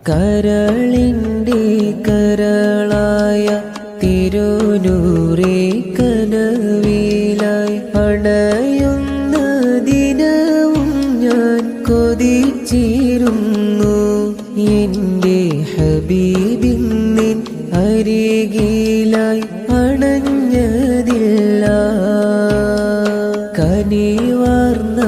കരളിൻ്റെ കരളായ തിരുനൂറേ കനവിലായി അണയുന്ന ദിനവും ഞാൻ കൊതിച്ചിരുന്നു. എൻ്റെ ഹബീബിന്നിൻ അരികിലായി അണഞ്ഞതില്ല. കനിവാർന്ന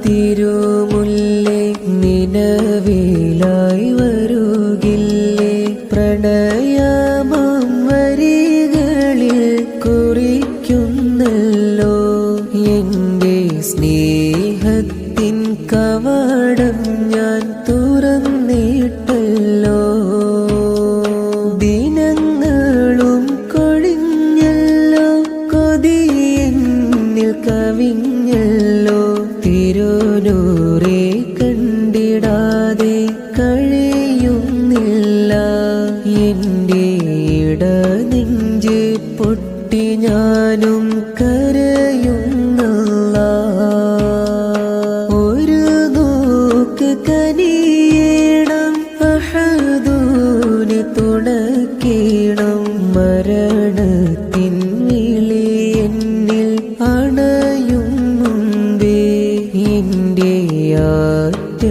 തിരുമുല്ലേ നിലവിലായി വരുകില്ലേ? പ്രണയമം വരികളിൽ കുറിക്കുന്നല്ലോ. എൻ്റെ സ്നേഹത്തിൻ കവാടം ഞാൻ തുറന്നിട്ടല്ലോ. ദിനങ്ങളും കൊഴിഞ്ഞല്ലോ, കൊതി എന്നിൽ കവിഞ്ഞല്ലോ. തിരുനൂറേ കണ്ടിടാതെ കഴിയുന്നില്ല. എൻ്റെ ഇടനെഞ്ച് പൊട്ടി ഞാനും കരയുന്നല്ലാ. ഒരു നോക്ക് കനിയേണം, അഹദൂന് തുണക്കേണം. മരണത്തിൻ വിളി എന്നിൽ അണയും മുമ്പേ എൻ്റെ ആറ്റ